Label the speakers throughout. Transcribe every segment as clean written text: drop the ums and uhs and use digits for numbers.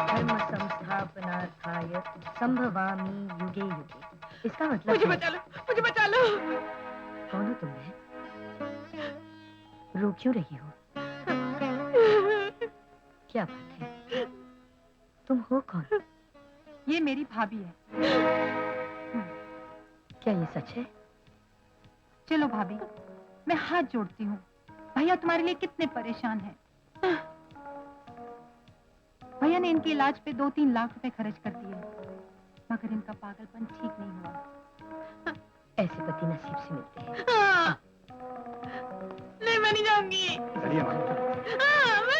Speaker 1: धर्म संस्थापनार्थाय संभवामि युगे युगे। इसका मतलब
Speaker 2: मुझे बचा लो, मुझे बचा लो।
Speaker 1: कौन हो तुम? रो क्यों रही हो? क्या बात है? तुम हो कौन?
Speaker 2: ये मेरी भाभी है।
Speaker 1: क्या ये सच है?
Speaker 2: चलो भाभी, मैं हाथ जोड़ती हूँ। भैया तुम्हारे लिए कितने परेशान हैं। भैया ने इनके इलाज पे 2-3 लाख रुपए खर्च कर दिए, मगर इनका पागलपन ठीक नहीं हुआ।
Speaker 1: ऐसे पति नसीब से मिलते हैं।
Speaker 2: नहीं, मैं नहीं जाऊंगी। मैं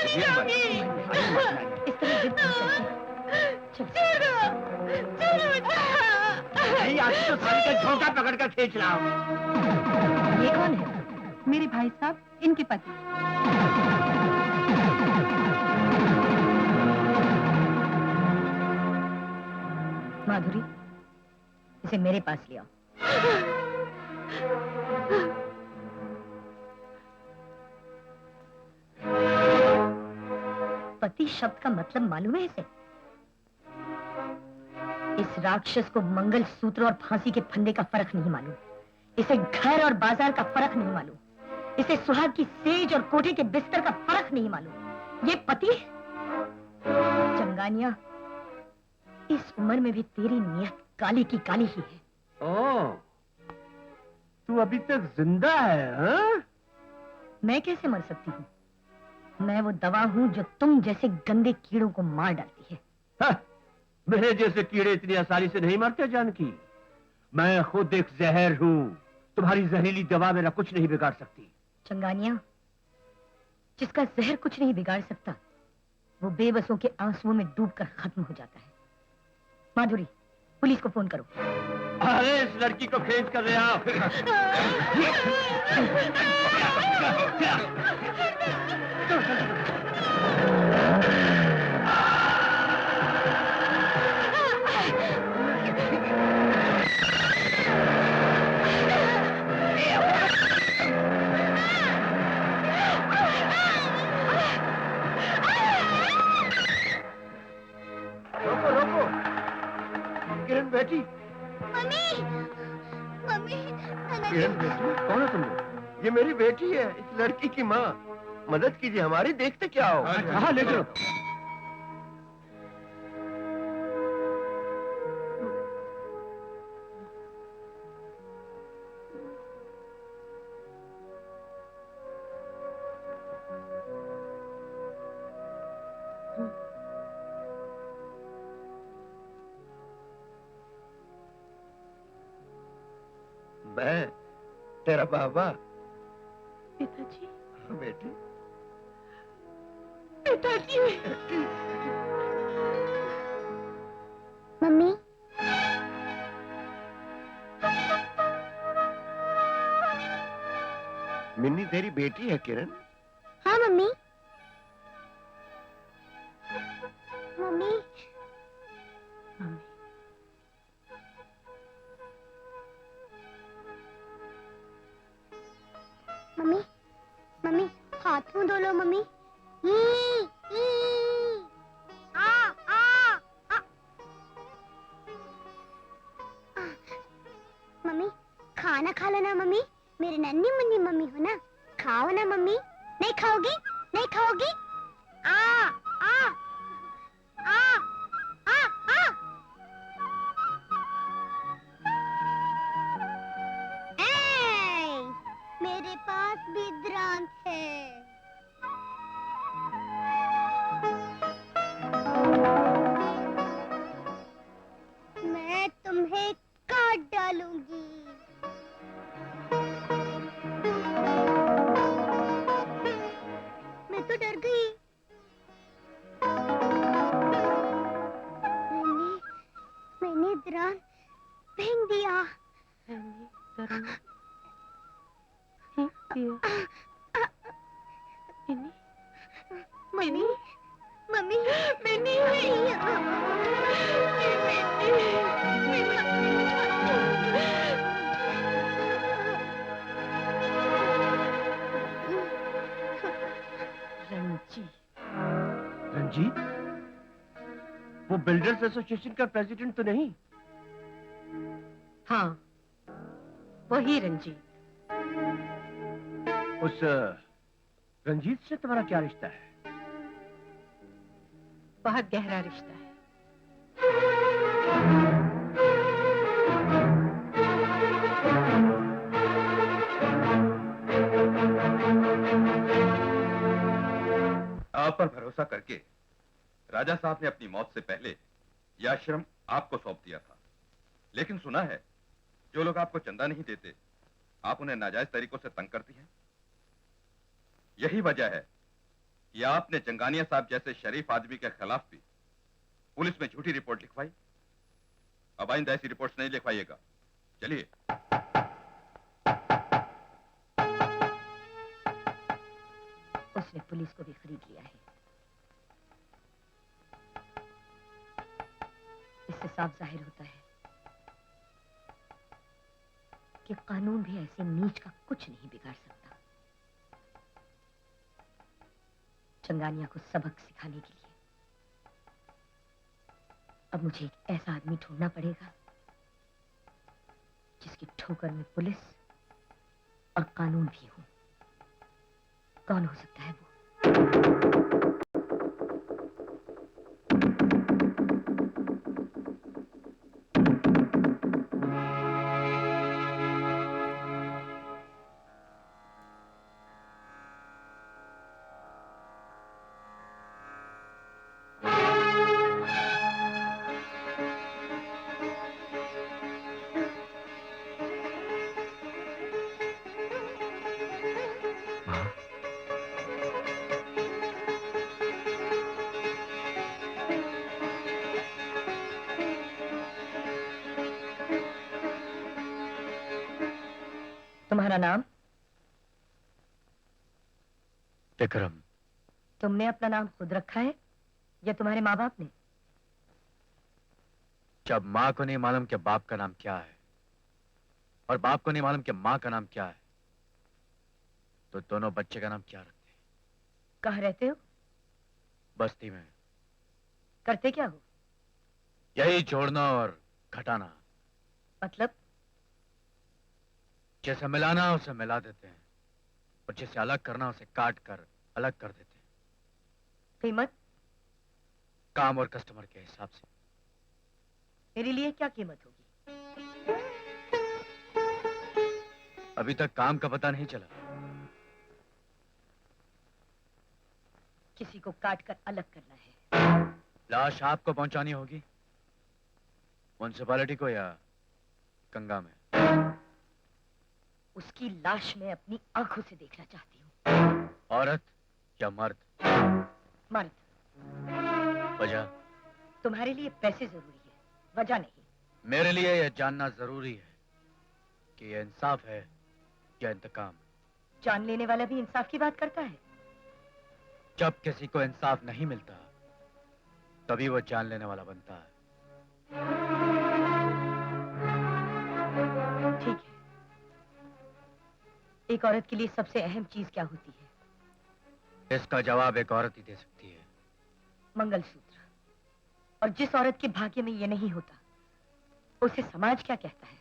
Speaker 2: नहीं जाऊंगी।
Speaker 1: इस तरह जिद नहीं करती।
Speaker 2: छोड़ो, छोड़ो मुझे।
Speaker 3: नहीं, आज तो थाली का झोंका पकड़ कर खींच रहा हूँ।
Speaker 1: ये कौन है?
Speaker 2: मेरे भाई साहब, इनके पति।
Speaker 1: माधुरी, इसे मेरे पास ले आओ। पति शब्द का मतलब मालूम है इसे? इस राक्षस को मंगल सूत्र और फांसी के फंदे का फर्क नहीं मालूम। इसे घर और बाजार का फर्क नहीं मालूम। इसे सुहाग की सेज और कोठे के बिस्तर का फर्क नहीं मालूम। ये पति चंगानिया, इस उम्र में भी तेरी नियत काली की काली ही है।
Speaker 3: ओह, तू अभी तक जिंदा है? हाँ?
Speaker 1: मैं कैसे मर सकती हूँ? मैं वो दवा हूँ जो तुम जैसे गंदे कीड़ों को मार डालती है।
Speaker 3: हाँ, मेरे जैसे कीड़े इतनी आसानी से नहीं मरते जानकी। मैं खुद एक जहर हूँ। तुम्हारी जहरीली दवा मेरा कुछ नहीं बिगाड़ सकती।
Speaker 1: चंगानिया, जिसका जहर कुछ नहीं बिगाड़ सकता, वो बेबसों के आंसुओं में डूबकर खत्म हो जाता है। माधुरी, पुलिस को फोन करो।
Speaker 3: अरे इस लड़की को खींच कर ले आओ। रोको रोको, किरण बेटी।
Speaker 4: मम्मी, मम्मी,
Speaker 3: किरण बेटी, कौन हो तुम लोग? ये मेरी बेटी है, इस लड़की की माँ। मदद कीजिए हमारी, देखते क्या हो। हाँ, ले चलो। मैं तेरा बाबा।
Speaker 2: पिताजी,
Speaker 3: बेटी,
Speaker 2: पिताजी।
Speaker 4: मम्मी,
Speaker 3: मिन्नी तेरी बेटी है किरण।
Speaker 4: हाँ मम्मी, मम्मी, मम्मी, मम्मी, हाथ मुंह धो लो मम्मी। आ, आ, आ। मम्मी, खाना खा लो ना मम्मी। मेरी नन्ही मुन्नी मम्मी हो ना, खाओ ना मम्मी। नहीं खाओगी? नहीं खाओगी? आ, आ, आ, आ, आ। मेरे पास भी द्रांत है। मैं तुम्हें काट डालूंगी। मैं तो डर गई। मैंने द्रांत फेंक दिया। मम्मी, मम्मी, मैंने
Speaker 3: रंजीत, वो बिल्डर्स एसोसिएशन का प्रेसिडेंट तो नहीं?
Speaker 1: हाँ, वही रंजीत।
Speaker 3: उस रंजीत से तुम्हारा क्या रिश्ता है?
Speaker 2: बहुत गहरा रिश्ता है।
Speaker 5: आप पर भरोसा करके राजा साहब ने अपनी मौत से पहले यह आश्रम आपको सौंप दिया था, लेकिन सुना है जो लोग आपको चंदा नहीं देते आप उन्हें नाजायज तरीकों से तंग करती हैं। यही वजह है कि आपने जंगानिया साहब जैसे शरीफ आदमी के खिलाफ भी पुलिस में झूठी रिपोर्ट लिखवाई। अब आइंदा ऐसी रिपोर्ट नहीं लिखवाइएगा। चलिए।
Speaker 1: उसने पुलिस को भी खरीद लिया है। इससे साफ जाहिर होता है कि कानून भी ऐसे नीच का कुछ नहीं बिगाड़ सकता। चंगानिया को सबक सिखाने के लिए अब मुझे एक ऐसा आदमी ढूंढना पड़ेगा जिसकी ठोकर में पुलिस और कानून भी हो। कौन हो सकता है वो? तुम्हारा नाम?
Speaker 6: विक्रम।
Speaker 1: तुमने अपना नाम खुद रखा है या तुम्हारे माँ बाप ने?
Speaker 6: जब माँ को नहीं मालूम कि बाप का नाम क्या है और बाप को नहीं मालूम कि माँ का नाम क्या है, तो दोनों बच्चे का नाम क्या रखते हैं?
Speaker 1: कहाँ रहते हो?
Speaker 6: बस्ती में।
Speaker 1: करते क्या हो?
Speaker 6: यही जोड़ना और घटाना।
Speaker 1: मतलब?
Speaker 6: जैसे मिलाना उसे मिला देते हैं और जिसे अलग करना उसे काट कर अलग कर देते हैं।
Speaker 1: कीमत?
Speaker 6: काम और कस्टमर के हिसाब से।
Speaker 1: मेरे लिए क्या कीमत होगी?
Speaker 6: अभी तक काम का पता नहीं चला।
Speaker 1: किसी को काट कर अलग करना है।
Speaker 6: लाश आपको पहुंचानी होगी, म्युनिसिपैलिटी को या गंगा में?
Speaker 1: उसकी लाश मैं अपनी आंखों से देखना चाहती हूँ।
Speaker 6: औरत या मर्द?
Speaker 1: मर्द।
Speaker 6: वजह?
Speaker 1: तुम्हारे लिए पैसे जरूरी है, वजह नहीं।
Speaker 6: मेरे लिए यह जानना जरूरी है कि यह इंसाफ है या इंतकाम।
Speaker 1: जान लेने वाला भी इंसाफ की बात करता है।
Speaker 6: जब किसी को इंसाफ नहीं मिलता तभी वो जान लेने वाला बनता है।
Speaker 1: ठीक है। एक औरत के लिए सबसे अहम चीज क्या होती है?
Speaker 6: इसका जवाब एक औरत ही दे सकती है।
Speaker 1: मंगलसूत्र। और जिस औरत के भाग्य में ये नहीं होता उसे समाज क्या कहता है?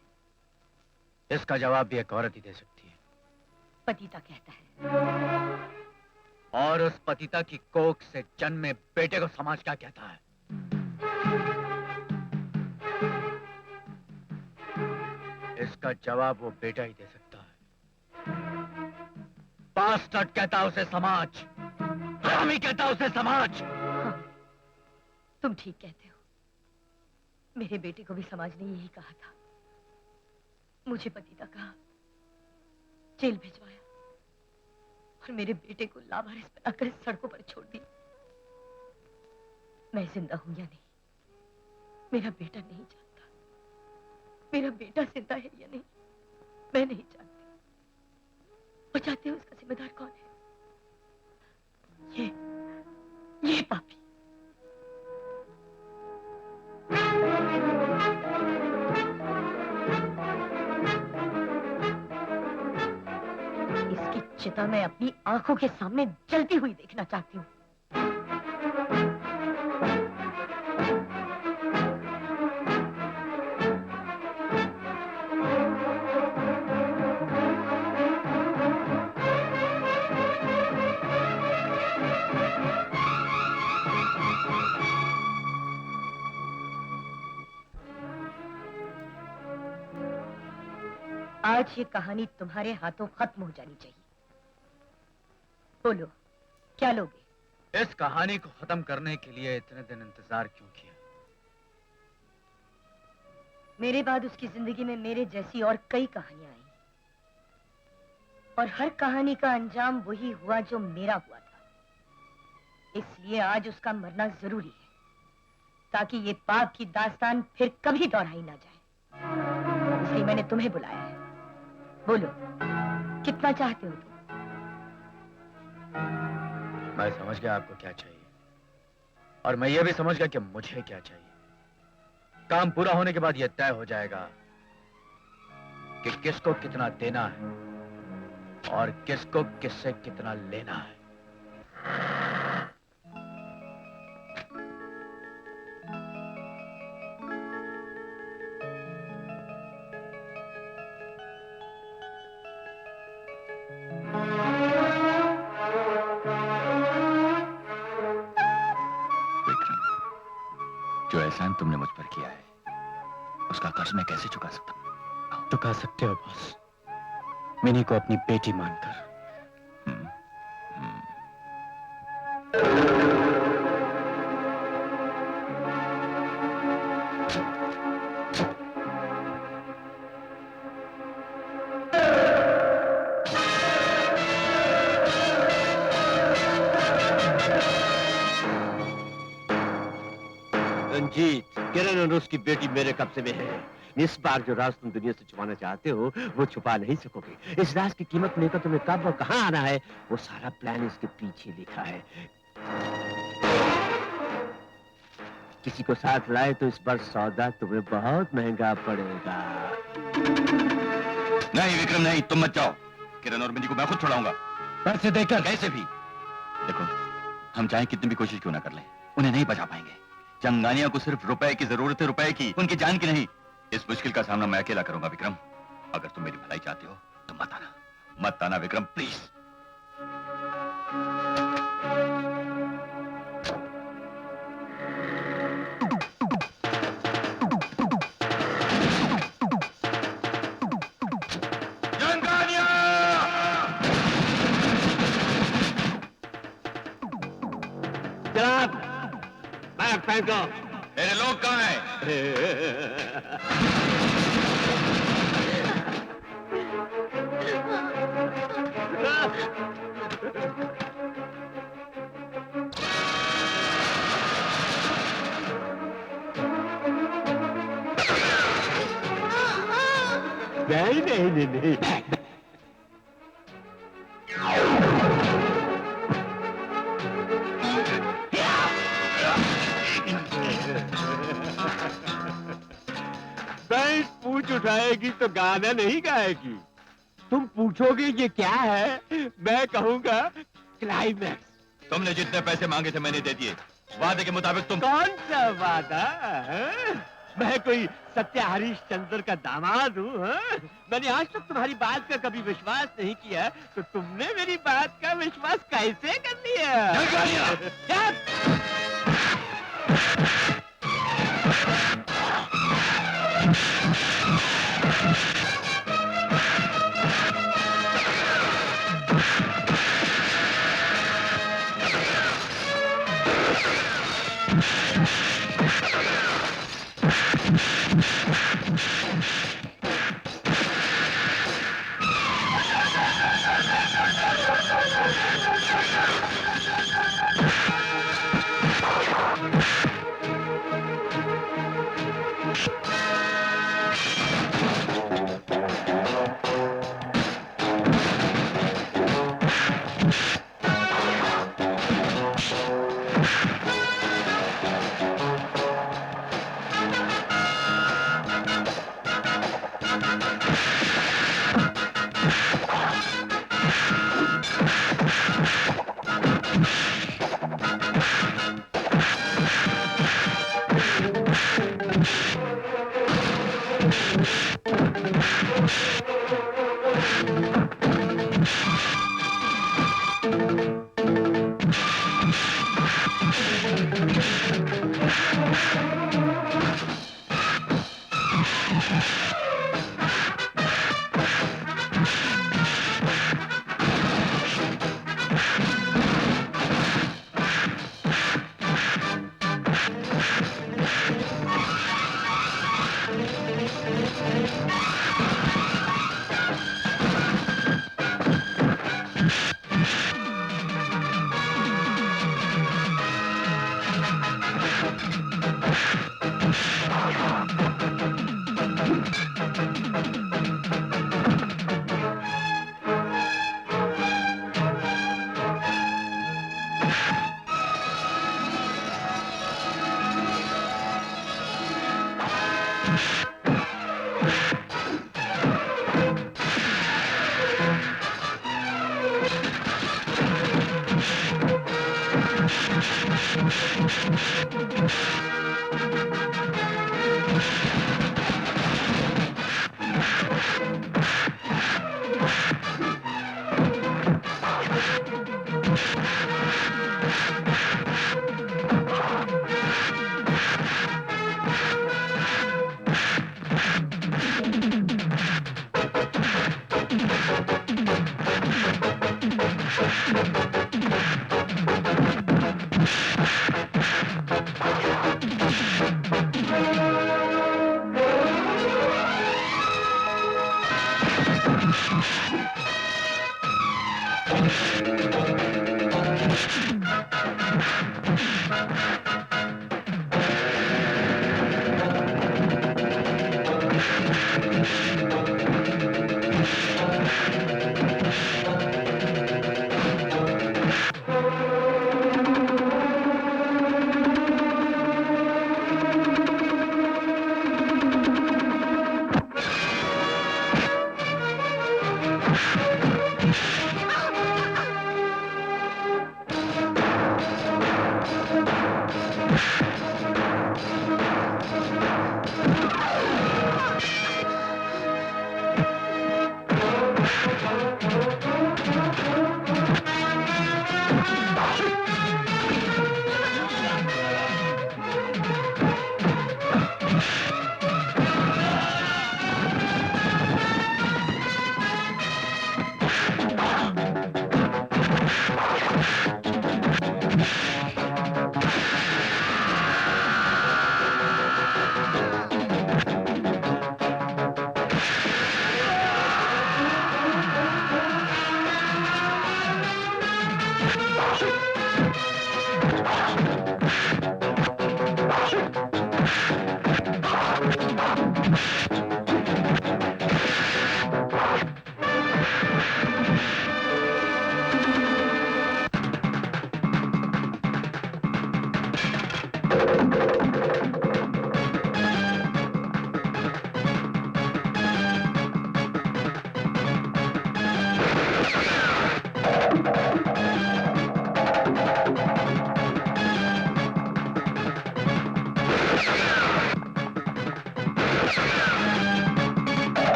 Speaker 6: इसका जवाब भी एक औरत ही दे सकती है।
Speaker 1: पतिता कहता है।
Speaker 6: और उस पतिता की कोख से जन्मे बेटे को समाज क्या कहता है? इसका जवाब वो बेटा ही दे सकता है। बास्टर्ड कहता है उसे समाज, हरामी कहता है उसे समाज।
Speaker 1: हाँ, तुम ठीक कहते हो। मेरे बेटे को भी समाज ने यही कहा था। मुझे पतिता कहा, जेल भिजवाया और मेरे बेटे को लावारिस बनाकर सड़कों पर छोड़ दिया। मैं जिंदा हूं या नहीं, मेरा बेटा नहीं जानता। मेरा बेटा जिंदा है या नहीं, मैं नहीं जानती। और जानते हो इसका जिम्मेदार कौन है? ये पापी। इसकी चिता मैं अपनी आंखों के सामने जलती हुई देखना चाहती हूँ। आज ये कहानी तुम्हारे हाथों खत्म हो जानी चाहिए। बोलो, क्या लोगे?
Speaker 6: इस कहानी को खत्म करने के लिए इतने दिन इंतजार क्यों किया?
Speaker 1: मेरे बाद उसकी जिंदगी में मेरे जैसी और कई कहानियां आई, और हर कहानी का अंजाम वही हुआ जो मेरा हुआ था। इसलिए आज उसका मरना जरूरी है, ताकि ये पाप की दास्तान फिर कभी दोहराई ना जाए। इसलिए मैंने तुम्हें बुलाया है। बोलो, कितना चाहते हो तुम?
Speaker 6: मैं समझ गया आपको क्या चाहिए, और मैं ये भी समझ गया कि मुझे क्या चाहिए। काम पूरा होने के बाद यह तय हो जाएगा कि किसको कितना देना है और किसको किससे कितना लेना है।
Speaker 5: विक्रम, जो एहसान तुमने मुझ पर किया है, उसका कर्ज मैं कैसे चुका सकता हूँ?
Speaker 6: चुका सकते हो बॉस, मिनी को अपनी बेटी मानकर।
Speaker 5: हम्म, हम्म।
Speaker 3: रंजीत, किरण और उसकी बेटी मेरे कब्जे में है। इस बार जो राज तुम दुनिया से छुपाना चाहते हो, वो छुपा नहीं सकोगे। इस राज की कीमत लेकर तुम्हें कब और कहाँ आना है, वो सारा प्लान इसके पीछे लिखा है। किसी को साथ लाए तो इस बार सौदा तुम्हें बहुत महंगा पड़ेगा।
Speaker 5: नहीं विक्रम, नहीं, तुम मत जाओ। किरण और मिनी को मैं खुद छुड़ाऊंगा, पैसे देकर। कैसे भी देखो, हम चाहे कितनी भी कोशिश क्यों ना कर लें, उन्हें नहीं बचा पाएंगे। चंगानिया को सिर्फ रुपए की जरूरत है, रुपए की, उनकी जान की नहीं। इस मुश्किल का सामना मैं अकेला करूंगा विक्रम। अगर तुम मेरी भलाई चाहते हो तो मत आना विक्रम, प्लीज। चंगानिया!
Speaker 3: जनाब, बैग फेंको।
Speaker 5: मेरे लोग कहाँ हैं?
Speaker 3: नहीं। बैंड पूछ उठाएगी तो गाना नहीं गाएगी। तुम पूछोगे ये क्या है, मैं कहूंगा क्लाइमैक्स।
Speaker 5: तुमने जितने पैसे मांगे थे मैंने दे दिए। वादे के मुताबिक तुम।
Speaker 3: कौन सा वादा है? मैं कोई सत्य हरिश्चंद्र का दामाद हूँ? मैंने आज तक तुम्हारी बात का कभी विश्वास नहीं किया, तो तुमने मेरी बात का विश्वास कैसे कर लिया? क्या?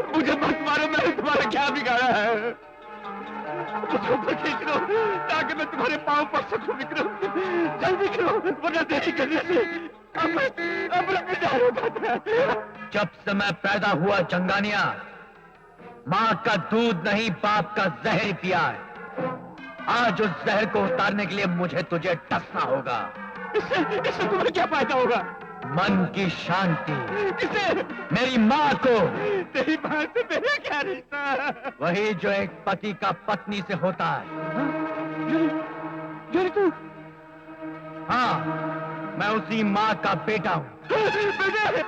Speaker 3: मुझे मत मारो, मैंने तुम्हारा क्या बिगाड़ा है? मुझे ऊपर खींच लो ताकि मैं तुम्हारे पाँव पड़ सकूं। विक्रम जल्दी करो वरना देरी करने से अमृत विचार हो जाता है।
Speaker 6: जब से मैं पैदा हुआ जंगानिया, माँ का दूध नहीं बाप का जहर पिया है। आज उस जहर को उतारने के लिए मुझे तुझे डसना होगा।
Speaker 3: इससे तुम्हें क्या फायदा होगा?
Speaker 6: मन की शांति।
Speaker 3: किसे?
Speaker 6: मेरी माँ को।
Speaker 3: तेरी माँ से मेरा क्या रिश्ता?
Speaker 6: वही जो एक पति का पत्नी से होता है।
Speaker 3: तू?
Speaker 6: हाँ, मैं उसी माँ का बेटा हूँ।
Speaker 3: बेटे,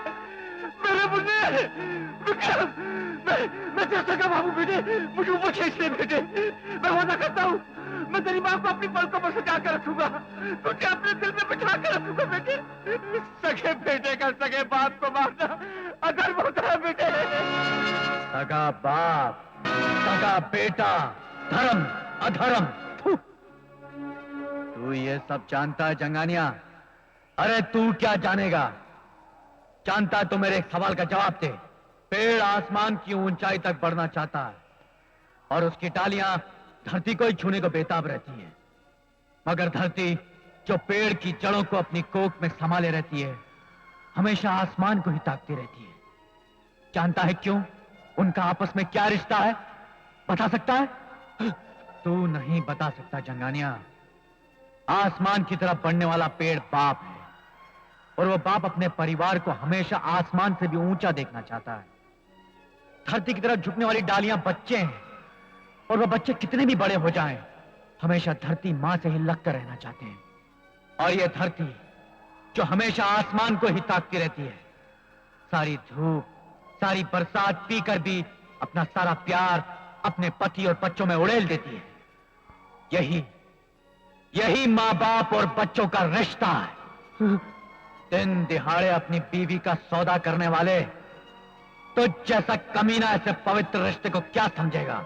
Speaker 3: मेरे मुन्ने, मैं तेरे सगा बाबू बेटे, मुझे ऊपर खींच ले बेटे। मैं वादा करता हूँ, मैं तेरी माँ को अपनी पलकों पर सजा कर रखूंगा, तुझे अपने दिल में बिठा कर रखूंगा बेटे। सगे बेटे का सगे बाप को मारना अधर्म होता है बेटे।
Speaker 6: सगा बाप, सगा बेटा, धर्म अधर्म। तू ये सब जानता है जंगानिया? अरे तू क्या जानेगा? जानता है तो मेरे एक सवाल का जवाब दे। पेड़ आसमान की ऊंचाई तक बढ़ना चाहता है और उसकी डालियां धरती को ही छूने को बेताब रहती है, मगर धरती जो पेड़ की जड़ों को अपनी कोख में संभाले रहती है, हमेशा आसमान को ही ताकती रहती है। जानता है क्यों? उनका आपस में क्या रिश्ता है? बता सकता है? तू नहीं बता सकता जंगानिया। आसमान की तरफ बढ़ने वाला पेड़ बाप है, और वो बाप अपने परिवार को हमेशा आसमान से भी ऊंचा देखना चाहता है। धरती की तरफ झुकने वाली डालियां बच्चे हैं, और वो बच्चे कितने भी बड़े हो जाएं, हमेशा धरती मां से ही लगकर रहना चाहते हैं। और ये धरती जो हमेशा आसमान को ही ताकती रहती है, सारी धूप, सारी बरसात पीकर भी अपना सारा प्यार अपने पति और बच्चों में उड़ेल देती है। यही माँ बाप और बच्चों का रिश्ता है। दिन दिहाड़े अपनी बीवी का सौदा करने वाले तो जैसा कमीना ऐसे पवित्र रिश्ते को क्या समझेगा?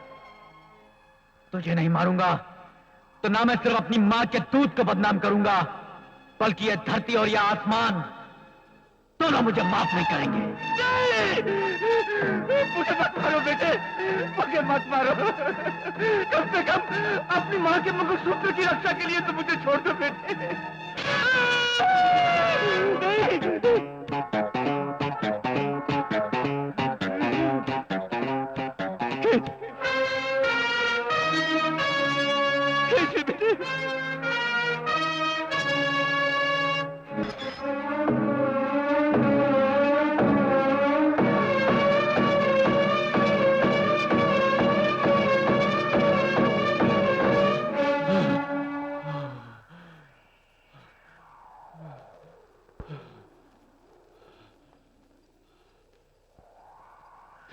Speaker 6: तुझे नहीं मारूंगा तो ना मैं सिर्फ अपनी मां के दूध को बदनाम करूंगा, बल्कि यह धरती और यह आसमान दोनों मुझे माफ नहीं करेंगे।
Speaker 3: मुझे मत मारो बेटे, मुझे मत मारो। कम से कम अपनी माँ के मंगलसूत्र की रक्षा के लिए तो मुझे छोड़ दो बेटे। कैसे बेटे?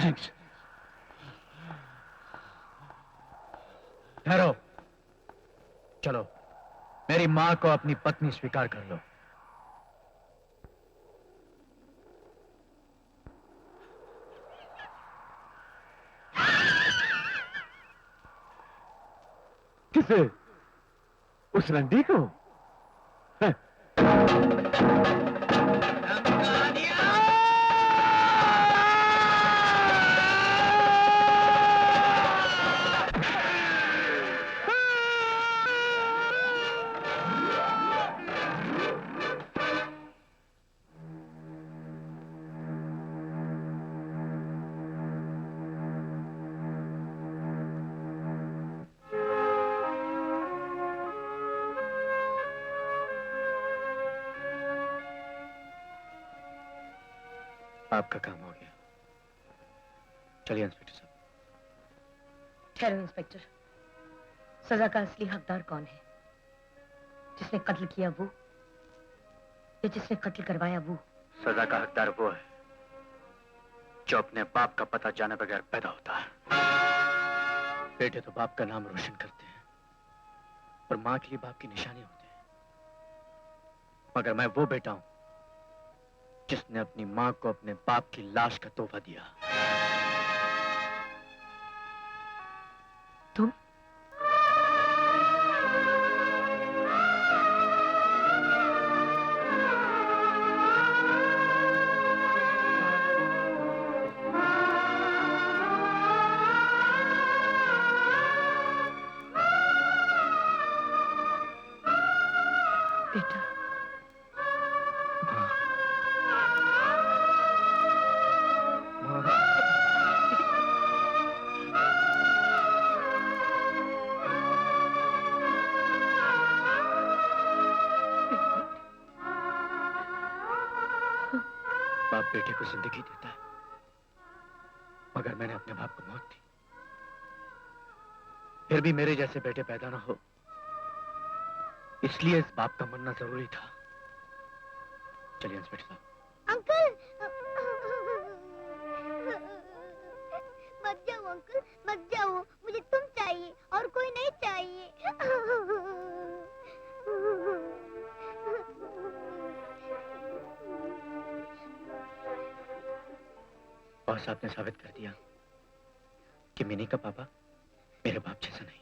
Speaker 6: थैंक्स। ठहरो, चलो मेरी मां को अपनी पत्नी स्वीकार कर लो।
Speaker 3: किसे? उस रंडी को?
Speaker 6: आपका काम हो गया। चलिए इंस्पेक्टर साहब।
Speaker 1: ठहरो इंस्पेक्टर, सजा का असली हकदार कौन है? जिसने कत्ल किया वो, या जिसने कत्ल करवाया वो?
Speaker 6: सजा का हकदार वो है जो अपने बाप का पता जाने बगैर पैदा होता है। बेटे तो बाप का नाम रोशन करते हैं और मां के लिए बाप की निशानी होते हैं, मगर मैं वो बेटा हूं जिसने अपनी मां को अपने बाप की लाश का तोहफा दिया।
Speaker 1: तुम? बेटा,
Speaker 6: बाप बेटे को जिंदगी देता है, मगर मैंने अपने बाप को मौत दी। फिर भी मेरे जैसे बेटे पैदा ना हो, इसलिए इस बाप का मरना जरूरी था। चलिए इंस्पेक्टर साहब।
Speaker 4: अंकल, मत जाओ अंकल, मत जाओ। मुझे तुम चाहिए और कोई नहीं चाहिए।
Speaker 6: बॉस, आपने साबित कर दिया कि मिनी का पापा मेरे बाप जैसा नहीं।